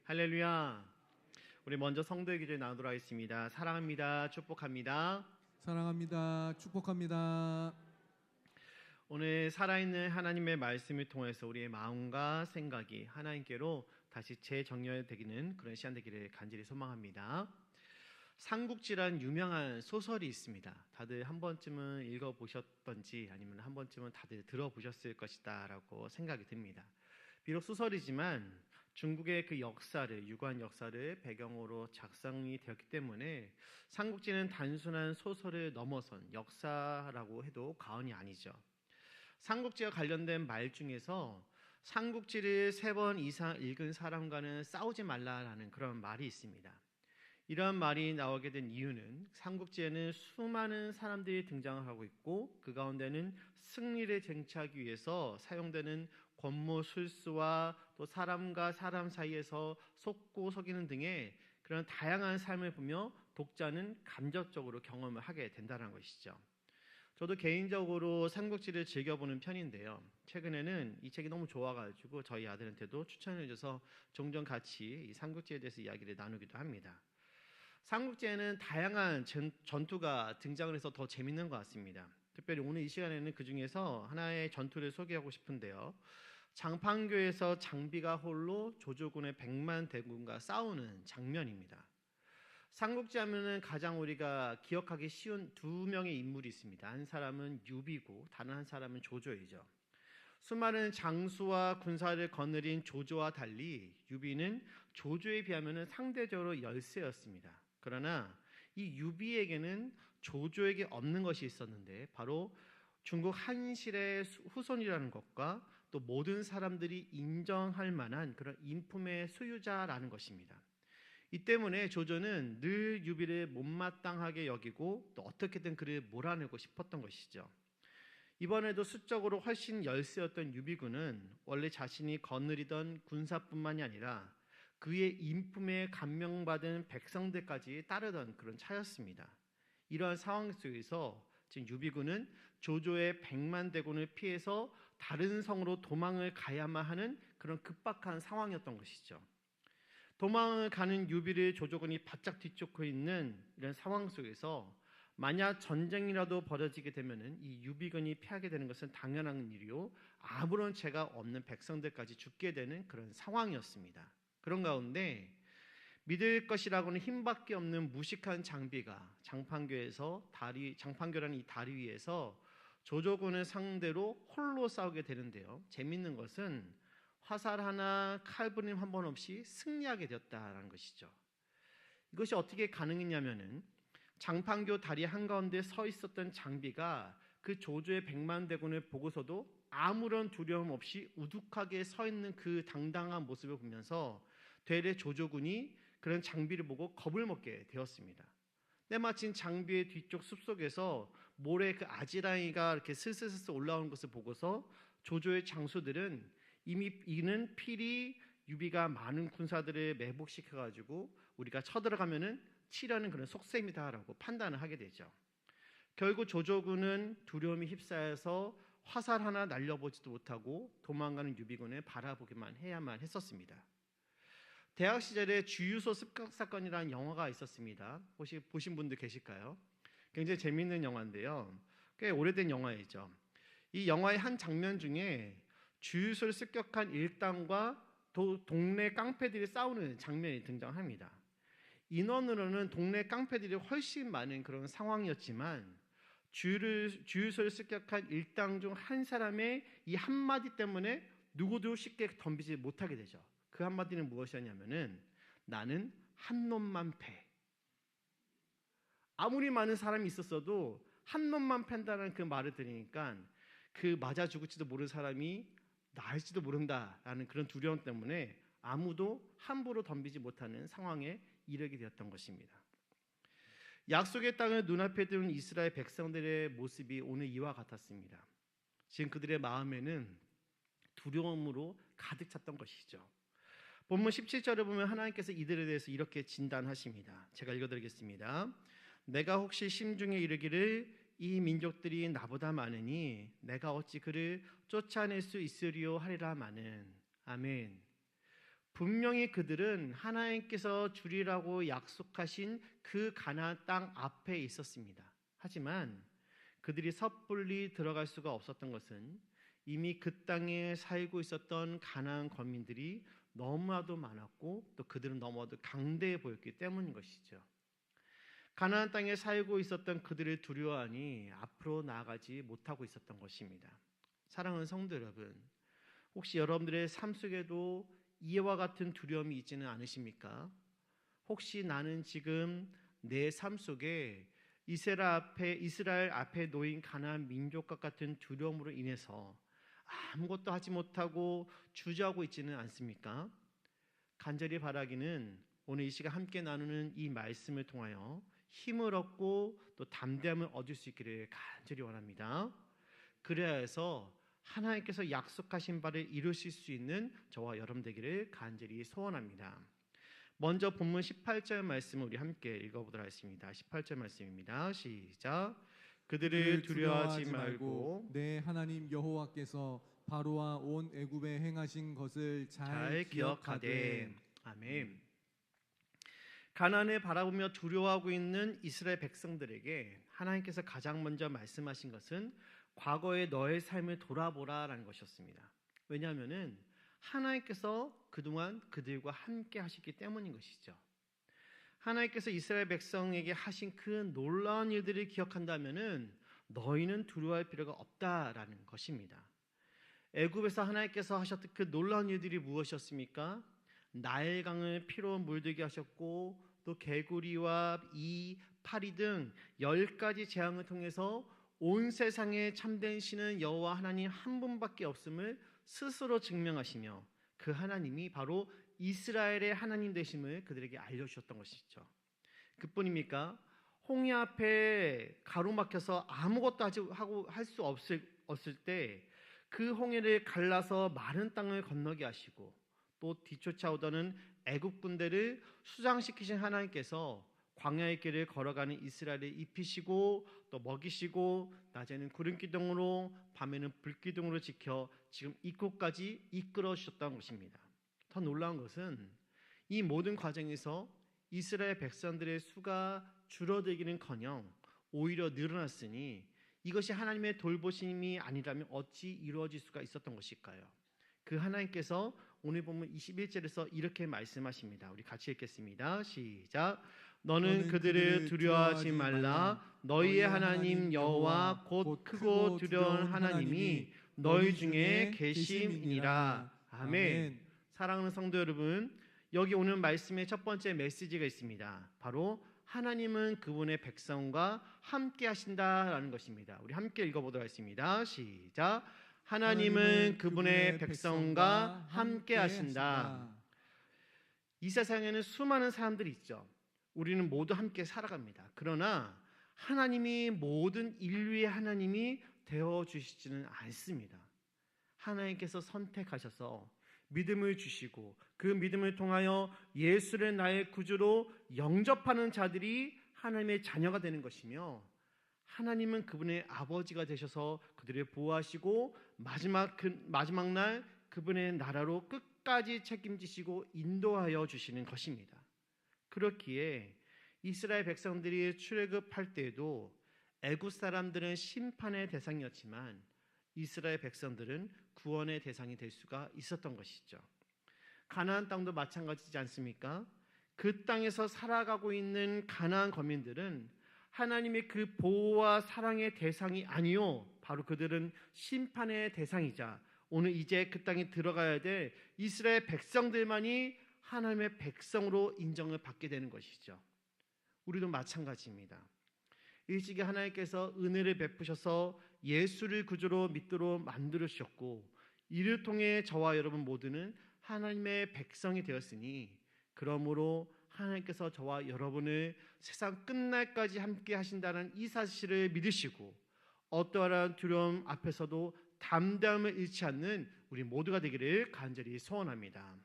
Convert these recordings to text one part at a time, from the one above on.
할렐루야. 우리 먼저 성도의 기도에 나누도록 하겠습니다. 사랑합니다. 축복합니다. 사랑합니다. 축복합니다. 오늘 살아있는 하나님의 말씀을 통해서 우리의 마음과 생각이 하나님께로 다시 재정렬되기는 그런 시간 되기를 간절히 소망합니다. 삼국지란 유명한 소설이 있습니다. 다들 한 번쯤은 읽어보셨던지 아니면 한 번쯤은 다들 들어보셨을 것이다 라고 생각이 듭니다. 비록 소설이지만 중국의 그 역사를, 유구한 역사를 배경으로 작성이 되었기 때문에 삼국지는 단순한 소설을 넘어선 역사라고 해도 과언이 아니죠. 삼국지와 관련된 말 중에서 삼국지를 3번 이상 읽은 사람과는 싸우지 말라라는 그런 말이 있습니다. 이런 말이 나오게 된 이유는 삼국지에는 수많은 사람들이 등장을 하고 있고 그 가운데는 승리를 쟁취하기 위해서 사용되는 권모술수와 또 사람과 사람 사이에서 속고 속이는 등의 그런 다양한 삶을 보며 독자는 감정적으로 경험을 하게 된다는 것이죠. 저도 개인적으로 삼국지를 즐겨보는 편인데요. 최근에는 이 책이 너무 좋아가지고 저희 아들한테도 추천해줘서 종종 같이 이 삼국지에 대해서 이야기를 나누기도 합니다. 삼국지에는 다양한 전투가 등장을 해서 더 재밌는 것 같습니다. 특별히 오늘 이 시간에는 그 중에서 하나의 전투를 소개하고 싶은데요. 장판교에서 장비가 홀로 조조군의 100만 대군과 싸우는 장면입니다. 삼국지 하면은 가장 우리가 기억하기 쉬운 2명의 인물이 있습니다. 한 사람은 유비고 다른 한 사람은 조조이죠. 수많은 장수와 군사를 거느린 조조와 달리 유비는 조조에 비하면 상대적으로 열세였습니다. 그러나 이 유비에게는 조조에게 없는 것이 있었는데 바로 중국 한실의 후손이라는 것과 또 모든 사람들이 인정할 만한 그런 인품의 소유자라는 것입니다. 이 때문에 조조는 늘 유비를 못마땅하게 여기고 또 어떻게든 그를 몰아내고 싶었던 것이죠. 이번에도 수적으로 훨씬 열세였던 유비군은 원래 자신이 거느리던 군사뿐만이 아니라 그의 인품에 감명받은 백성들까지 따르던 그런 차였습니다. 이러한 상황 속에서 지금 유비군은 조조의 100만 대군을 피해서 다른 성으로 도망을 가야만 하는 그런 급박한 상황이었던 것이죠. 도망을 가는 유비를 조조군이 바짝 뒤쫓고 있는 이런 상황 속에서 만약 전쟁이라도 벌어지게 되면 이 유비군이 피하게 되는 것은 당연한 일이요, 아무런 죄가 없는 백성들까지 죽게 되는 그런 상황이었습니다. 그런 가운데 믿을 것이라고는 힘밖에 없는 무식한 장비가 장판교라는 이 다리 위에서 조조군을 상대로 홀로 싸우게 되는데요. 재밌는 것은 화살 하나, 칼부림 한 번 없이 승리하게 되었다는 것이죠. 이것이 어떻게 가능했냐면은 장판교 다리 한가운데 서 있었던 장비가 그 조조의 100만 대군을 보고서도 아무런 두려움 없이 우뚝하게 서 있는 그 당당한 모습을 보면서 되레 조조군이 그런 장비를 보고 겁을 먹게 되었습니다. 때마침 장비의 뒤쪽 숲속에서 모래 그 아지랑이가 이렇게 슬슬슬 올라오는 것을 보고서 조조의 장수들은 이미 이는 필히 유비가 많은 군사들을 매복시켜가지고 우리가 쳐들어가면은 치려는 그런 속셈이다라고 판단을 하게 되죠. 결국 조조군은 두려움이 휩싸여서 화살 하나 날려보지도 못하고 도망가는 유비군을 바라보기만 해야만 했었습니다. 대학 시절에 주유소 습격 사건이라는 영화가 있었습니다. 혹시 보신 분들 계실까요? 굉장히 재미있는 영화인데요. 꽤 오래된 영화이죠. 이 영화의 한 장면 중에 주유소를 습격한 일당과 동네 깡패들이 싸우는 장면이 등장합니다. 인원으로는 동네 깡패들이 훨씬 많은 그런 상황이었지만 주유소를 습격한 일당 중 한 사람의 이 한마디 때문에 누구도 쉽게 덤비지 못하게 되죠. 그 한마디는 무엇이었냐면은 나는 한 놈만 패. 아무리 많은 사람이 있었어도 한 놈만 팬다는 그 말을 들으니까 그 맞아 죽을지도 모르는 사람이 나을지도 모른다라는 그런 두려움 때문에 아무도 함부로 덤비지 못하는 상황에 이르게 되었던 것입니다. 약속의 땅을 눈앞에 두는 이스라엘 백성들의 모습이 오늘 이와 같았습니다. 지금 그들의 마음에는 두려움으로 가득 찼던 것이죠. 본문 17절을 보면 하나님께서 이들에 대해서 이렇게 진단하십니다. 제가 읽어드리겠습니다. 내가 혹시 심중에 이르기를 이 민족들이 나보다 많으니 내가 어찌 그를 쫓아낼 수 있으리요 하리라 마는. 아멘. 분명히 그들은 하나님께서 주리라고 약속하신 그 가나안 땅 앞에 있었습니다. 하지만 그들이 섣불리 들어갈 수가 없었던 것은 이미 그 땅에 살고 있었던 가나안 거민들이 너무나도 많았고 또 그들은 너무나도 강대해 보였기 때문인 것이죠. 가나안 땅에 살고 있었던 그들을 두려워하니 앞으로 나아가지 못하고 있었던 것입니다. 사랑하는 성도 여러분, 혹시 여러분들의 삶 속에도 이와 같은 두려움이 있지는 않으십니까? 혹시 나는 지금 내 삶 속에 이스라엘 앞에 놓인 가나안 민족과 같은 두려움으로 인해서 아무것도 하지 못하고 주저하고 있지는 않습니까? 간절히 바라기는 오늘 이 시간 함께 나누는 이 말씀을 통하여 힘을 얻고 또 담대함을 얻을 수 있기를 간절히 원합니다. 그래야 해서 하나님께서 약속하신 바를 이루실 수 있는 저와 여러분 되기를 간절히 소원합니다. 먼저 본문 18절 말씀을 우리 함께 읽어보도록 하겠습니다. 18절 말씀입니다. 시작. 그들을 두려워하지 말고 내 하나님 여호와께서 바로와 온 애굽에 행하신 것을 잘 기억하되. 아멘. 가나안을 바라보며 두려워하고 있는 이스라엘 백성들에게 하나님께서 가장 먼저 말씀하신 것은 과거의 너의 삶을 돌아보라라는 것이었습니다. 왜냐하면은 하나님께서 그동안 그들과 함께 하셨기 때문인 것이죠. 하나님께서 이스라엘 백성에게 하신 그 놀라운 일들을 기억한다면은 너희는 두려워할 필요가 없다라는 것입니다. 애굽에서 하나님께서 하셨던 그 놀라운 일들이 무엇이었습니까? 나일강을 피로 물들게 하셨고 또 개구리와 이 파리 등 10가지 재앙을 통해서 온 세상에 참된 신은 여호와 하나님 한 분밖에 없음을 스스로 증명하시며 그 하나님이 바로 이스라엘의 하나님 되심을 그들에게 알려주셨던 것이죠. 그뿐입니까? 홍해 앞에 가로막혀서 아무것도 할 수 없을 때 그 홍해를 갈라서 마른 땅을 건너게 하시고 또 뒤쫓아오던 애국 군대를 수장시키신 하나님께서 광야의 길을 걸어가는 이스라엘을 입히시고 또 먹이시고 낮에는 구름 기둥으로 밤에는 불 기둥으로 지켜 지금 이곳까지 이끌어 주셨다는 것입니다. 더 놀라운 것은 이 모든 과정에서 이스라엘 백성들의 수가 줄어들기는커녕 오히려 늘어났으니 이것이 하나님의 돌보심이 아니라면 어찌 이루어질 수가 있었던 것일까요? 그 하나님께서 오늘 보면 21절에서 이렇게 말씀하십니다. 우리 같이 읽겠습니다. 시작. 너는 그들을 두려워하지 말라. 너희의 하나님 여호와 곧 크고 두려운 하나님이 너희 중에 계심이니라. 아멘. 사랑하는 성도 여러분, 여기 오늘 말씀의 첫 번째 메시지가 있습니다. 바로 하나님은 그분의 백성과 함께 하신다라는 것입니다. 우리 함께 읽어보도록 하겠습니다. 시작. 하나님은 그분의 백성과 함께 하신다. 이 세상에는 수많은 사람들이 있죠. 우리는 모두 함께 살아갑니다. 그러나 하나님이 모든 인류의 하나님이 되어주시지는 않습니다. 하나님께서 선택하셔서 믿음을 주시고 그 믿음을 통하여 예수를 나의 구주로 영접하는 자들이 하나님의 자녀가 되는 것이며 하나님은 그분의 아버지가 되셔서 그들을 보호하시고 마지막 날 그분의 나라로 끝까지 책임지시고 인도하여 주시는 것입니다. 그렇기에 이스라엘 백성들이 출애굽할 때에도 애굽 사람들은 심판의 대상이었지만 이스라엘 백성들은 구원의 대상이 될 수가 있었던 것이죠. 가나안 땅도 마찬가지지 않습니까? 그 땅에서 살아가고 있는 가나안 거민들은 하나님의 그 보호와 사랑의 대상이 아니요, 바로 그들은 심판의 대상이자 오늘 이제 그 땅에 들어가야 될 이스라엘 백성들만이 하나님의 백성으로 인정을 받게 되는 것이죠. 우리도 마찬가지입니다. 일찍이 하나님께서 은혜를 베푸셔서 예수를 구주로 믿도록 만들으셨고 이를 통해 저와 여러분 모두는 하나님의 백성이 되었으니 그러므로 하나님께서 저와 여러분을 세상 끝날까지 함께 하신다는 이 사실을 믿으시고 어떠한 두려움 앞에서도 담대함을 잃지 않는 우리 모두가 되기를 간절히 소원합니다.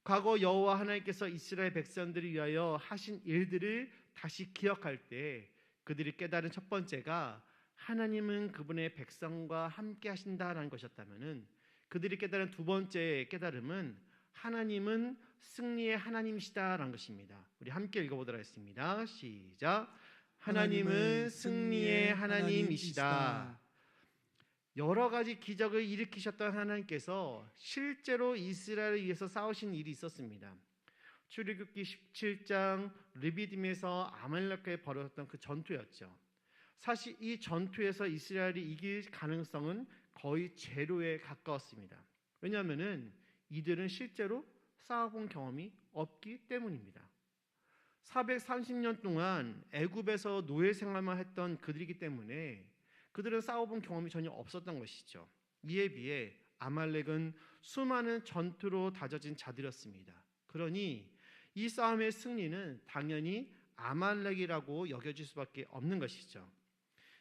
과거 여호와 하나님께서 이스라엘 백성들을 위하여 하신 일들을 다시 기억할 때 그들이 깨달은 첫 번째가 하나님은 그분의 백성과 함께 하신다라는 것이었다면은 그들이 깨달은 두 번째 깨달음은 하나님은 승리의 하나님이시다라는 것입니다. 우리 함께 읽어보도록 하겠습니다. 시작. 하나님은 승리의 하나님이시다. 여러 가지 기적을 일으키셨던 하나님께서 실제로 이스라엘을 위해서 싸우신 일이 있었습니다. 출애굽기 17장 르비딤에서 아말렉과의 벌어졌던 그 전투였죠. 사실 이 전투에서 이스라엘이 이길 가능성은 거의 제로에 가까웠습니다. 왜냐하면 이들은 실제로 싸워본 경험이 없기 때문입니다. 430년 동안 애굽에서 노예 생활만 했던 그들이기 때문에 그들은 싸워본 경험이 전혀 없었던 것이죠. 이에 비해 아말렉은 수많은 전투로 다져진 자들이었습니다. 그러니 이 싸움의 승리는 당연히 아말렉이라고 여겨질 수밖에 없는 것이죠.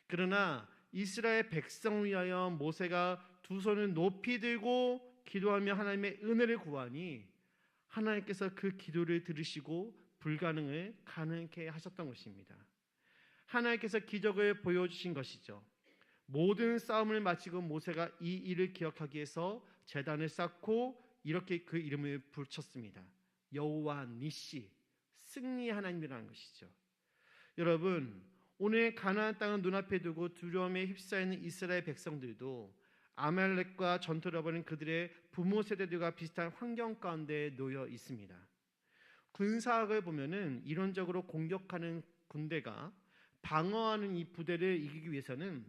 그러나 이스라엘 백성 위하여 모세가 두 손을 높이 들고 기도하며 하나님의 은혜를 구하니 하나님께서 그 기도를 들으시고 불가능을 가능케 하셨던 것입니다. 하나님께서 기적을 보여주신 것이죠. 모든 싸움을 마치고 모세가 이 일을 기억하기 위해서 제단을 쌓고 이렇게 그 이름을 붙였습니다. 여호와 니시, 승리의 하나님이라는 것이죠. 여러분, 오늘 가나안 땅을 눈앞에 두고 두려움에 휩싸이는 이스라엘 백성들도 아말렉과 전투를 벌인 그들의 부모 세대들과 비슷한 환경 가운데 놓여 있습니다. 군사학을 보면은 이론적으로 공격하는 군대가 방어하는 이 부대를 이기기 위해서는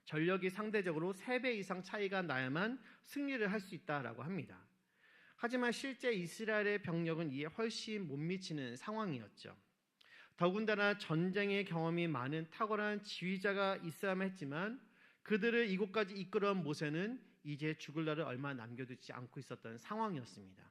전력이 상대적으로 3배 이상 차이가 나야만 승리를 할 수 있다라고 합니다. 하지만 실제 이스라엘의 병력은 이에 훨씬 못 미치는 상황이었죠. 더군다나 전쟁의 경험이 많은 탁월한 지휘자가 있어야만 했지만 그들을 이곳까지 이끌어온 모세는 이제 죽을 날을 얼마 남겨두지 않고 있었던 상황이었습니다.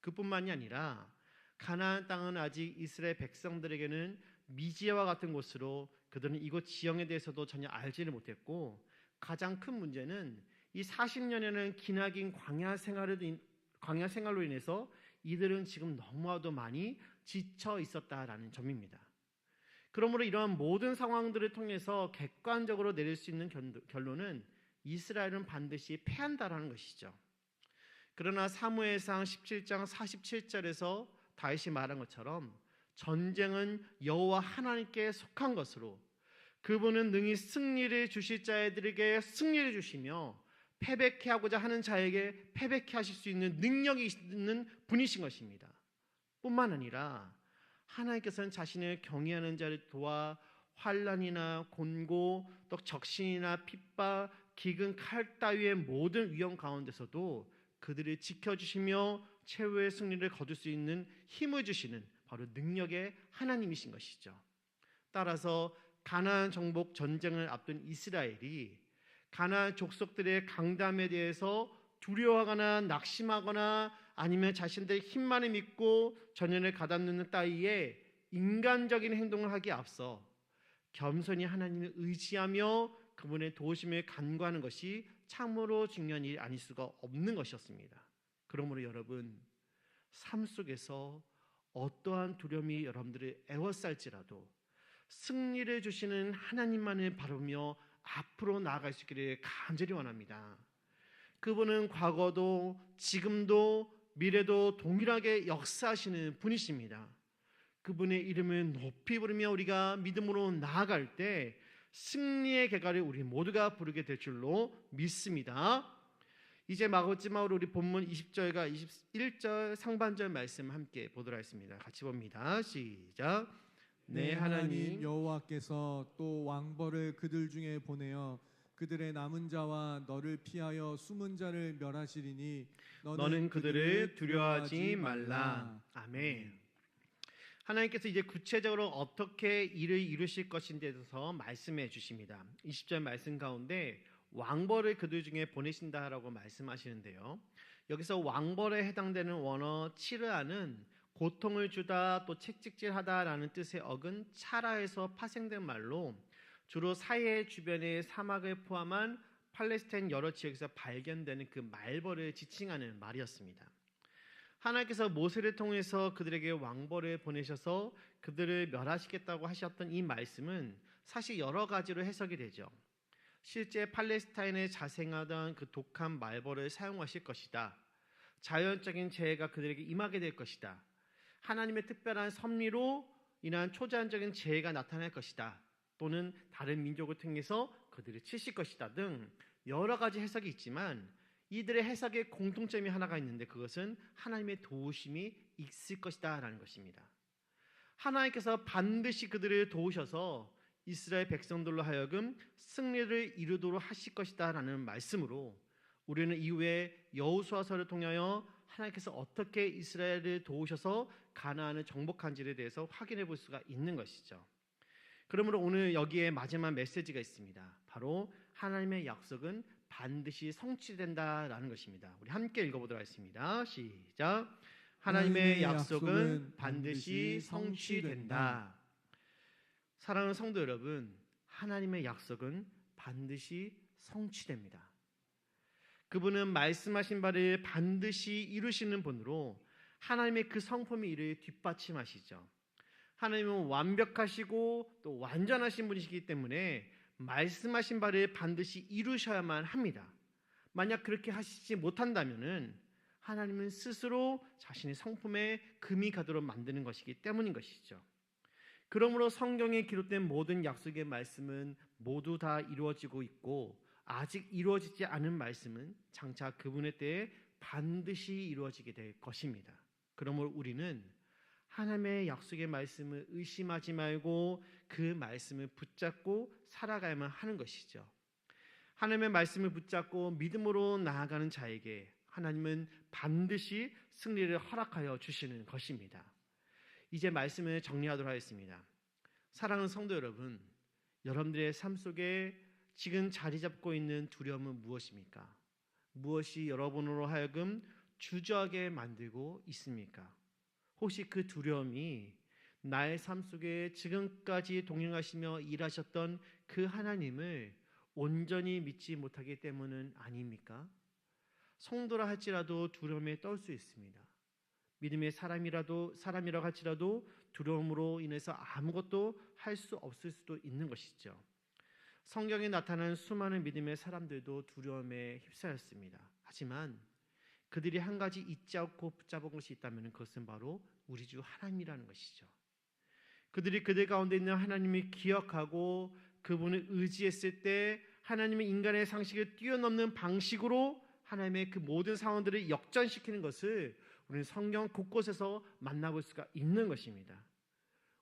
그뿐만이 아니라 가나안 땅은 아직 이스라엘 백성들에게는 미지와 같은 곳으로 그들은 이곳 지형에 대해서도 전혀 알지를 못했고 가장 큰 문제는 이 40년에는 기나긴 광야 생활로 인해서 이들은 지금 너무나도 많이 지쳐 있었다라는 점입니다. 그러므로 이러한 모든 상황들을 통해서 객관적으로 내릴 수 있는 결론은 이스라엘은 반드시 패한다라는 것이죠. 그러나 사무엘상 17장 47절에서 다윗이 말한 것처럼 전쟁은 여호와 하나님께 속한 것으로 그분은 능히 승리를 주실 자들에게 승리를 주시며 패배케 하고자 하는 자에게 패배케 하실 수 있는 능력이 있는 분이신 것입니다. 뿐만 아니라 하나님께서는 자신을 경외하는 자를 도와 환난이나 곤고 또 적신이나 핍박, 기근, 칼 따위의 모든 위험 가운데서도 그들을 지켜주시며 최후의 승리를 거둘 수 있는 힘을 주시는 바로 능력의 하나님이신 것이죠. 따라서 가나안 정복 전쟁을 앞둔 이스라엘이 가나안 족속들의 강담에 대해서 두려워하거나 낙심하거나 아니면 자신들의 힘만을 믿고 전연을 가다놓는 따위에 인간적인 행동을 하기에 앞서 겸손히 하나님을 의지하며 그분의 도우심을 간구하는 것이 참으로 중요한 일이 아닐 수가 없는 것이었습니다. 그러므로 여러분, 삶 속에서 어떠한 두려움이 여러분들을 애워쌀지라도 승리를 주시는 하나님만을 바라보며 앞으로 나아갈 수 있기를 간절히 원합니다. 그분은 과거도 지금도 미래도 동일하게 역사하시는 분이십니다. 그분의 이름을 높이 부르며 우리가 믿음으로 나아갈 때 승리의 개가를 우리 모두가 부르게 될 줄로 믿습니다. 이제 마지막으로 우리 본문 20절과 21절 상반절 말씀 함께 보도록 하겠습니다. 같이 봅니다. 시작. 네, 하나님 여호와께서 또 왕벌을 그들 중에 보내어 그들의 남은 자와 너를 피하여 숨은 자를 멸하시리니 너는 그들을 두려워하지 말라. 아멘. 하나님께서 이제 구체적으로 어떻게 일을 이루실 것인지에 대해서 말씀해 주십니다. 20절 말씀 가운데 왕벌을 그들 중에 보내신다라고 말씀하시는데요. 여기서 왕벌에 해당되는 원어 치르아는 고통을 주다 또 채찍질하다라는 뜻의 어근 차라에서 파생된 말로 주로 사해 주변의 사막을 포함한 팔레스타인 여러 지역에서 발견되는 그 말벌을 지칭하는 말이었습니다. 하나님께서 모세를 통해서 그들에게 왕벌을 보내셔서 그들을 멸하시겠다고 하셨던 이 말씀은 사실 여러 가지로 해석이 되죠. 실제 팔레스타인에 자생하던 그 독한 말벌을 사용하실 것이다. 자연적인 재해가 그들에게 임하게 될 것이다. 하나님의 특별한 섭리로 인한 초자연적인 재해가 나타날 것이다. 또는 다른 민족을 통해서 그들을 치실 것이다 등 여러 가지 해석이 있지만 이들의 해석의 공통점이 하나가 있는데 그것은 하나님의 도우심이 있을 것이다 라는 것입니다. 하나님께서 반드시 그들을 도우셔서 이스라엘 백성들로 하여금 승리를 이루도록 하실 것이다 라는 말씀으로 우리는 이후에 여호수아서를 통하여 하나님께서 어떻게 이스라엘을 도우셔서 가나안을 정복한지에 대해서 확인해 볼 수가 있는 것이죠. 그러므로 오늘 여기에 마지막 메시지가 있습니다. 바로 하나님의 약속은 반드시 성취된다라는 것입니다. 우리 함께 읽어보도록 하겠습니다. 시작. 하나님의 약속은 반드시 성취된다. 사랑하는 성도 여러분, 하나님의 약속은 반드시 성취됩니다. 그분은 말씀하신 바를 반드시 이루시는 분으로 하나님의 그 성품이 이를 뒷받침하시죠. 하나님은 완벽하시고 또 완전하신 분이시기 때문에 말씀하신 바를 반드시 이루셔야만 합니다. 만약 그렇게 하시지 못한다면은 하나님은 스스로 자신의 성품에 금이 가도록 만드는 것이기 때문인 것이죠. 그러므로 성경에 기록된 모든 약속의 말씀은 모두 다 이루어지고 있고 아직 이루어지지 않은 말씀은 장차 그분의 때에 반드시 이루어지게 될 것입니다. 그러므로 우리는 하나님의 약속의 말씀을 의심하지 말고 그 말씀을 붙잡고 살아가야만 하는 것이죠. 하나님의 말씀을 붙잡고 믿음으로 나아가는 자에게 하나님은 반드시 승리를 허락하여 주시는 것입니다. 이제 말씀을 정리하도록 하겠습니다. 사랑하는 성도 여러분, 여러분들의 삶 속에 지금 자리 잡고 있는 두려움은 무엇입니까? 무엇이 여러분으로 하여금 주저하게 만들고 있습니까? 혹시 그 두려움이 나의 삶 속에 지금까지 동행하시며 일하셨던 그 하나님을 온전히 믿지 못하기 때문은 아닙니까? 성도라 할지라도 두려움에 떨 수 있습니다. 믿음의 사람이라고 할지라도 두려움으로 인해서 아무것도 할 수 없을 수도 있는 것이죠. 성경에 나타난 수많은 믿음의 사람들도 두려움에 휩싸였습니다. 하지만 그들이 한 가지 잊지 않고 붙잡은 것이 있다면 그것은 바로 우리 주 하나님이라는 것이죠. 그들이 그들 가운데 있는 하나님을 기억하고 그분을 의지했을 때 하나님의 인간의 상식을 뛰어넘는 방식으로 하나님의 그 모든 상황들을 역전시키는 것을 우리는 성경 곳곳에서 만나볼 수가 있는 것입니다.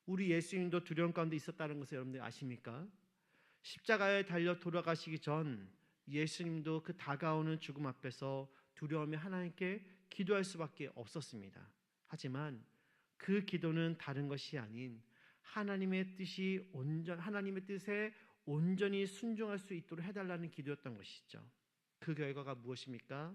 우리 예수님도 두려움 가운데 있었다는 것을 여러분들 아십니까? 십자가에 달려 돌아가시기 전 예수님도 그 다가오는 죽음 앞에서 두려움에 하나님께 기도할 수밖에 없었습니다. 하지만 그 기도는 다른 것이 아닌 하나님의 뜻에 온전히 순종할 수 있도록 해달라는 기도였던 것이죠. 그 결과가 무엇입니까?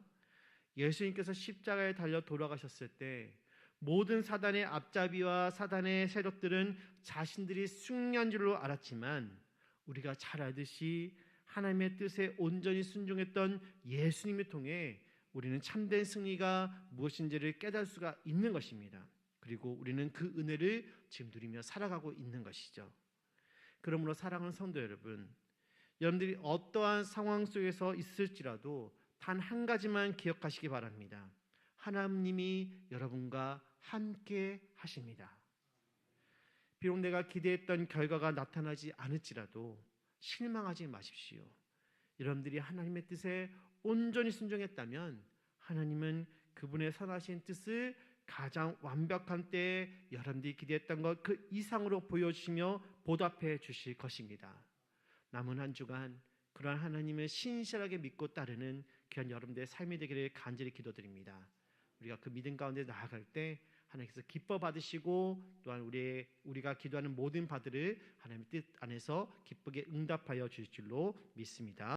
예수님께서 십자가에 달려 돌아가셨을 때 모든 사단의 앞잡이와 사단의 세력들은 자신들이 승리한 줄로 알았지만 우리가 잘 알듯이 하나님의 뜻에 온전히 순종했던 예수님을 통해 우리는 참된 승리가 무엇인지를 깨달을 수가 있는 것입니다. 그리고 우리는 그 은혜를 지금 누리며 살아가고 있는 것이죠. 그러므로 사랑하는 성도 여러분, 여러분들이 어떠한 상황 속에서 있을지라도 단 한 가지만 기억하시기 바랍니다. 하나님이 여러분과 함께 하십니다. 비록 내가 기대했던 결과가 나타나지 않을지라도 실망하지 마십시오. 여러분들이 하나님의 뜻에 온전히 순종했다면 하나님은 그분의 선하신 뜻을 가장 완벽한 때에 여러분들이 기대했던 것 그 이상으로 보여주시며 보답해 주실 것입니다. 남은 한 주간 그러한 하나님을 신실하게 믿고 따르는 귀한 여러분들의 삶이 되기를 간절히 기도드립니다. 우리가 그 믿음 가운데 나아갈 때 하나님께서 기뻐 받으시고 또한 우리가 기도하는 모든 바들을 하나님의 뜻 안에서 기쁘게 응답하여 주실 줄로 믿습니다.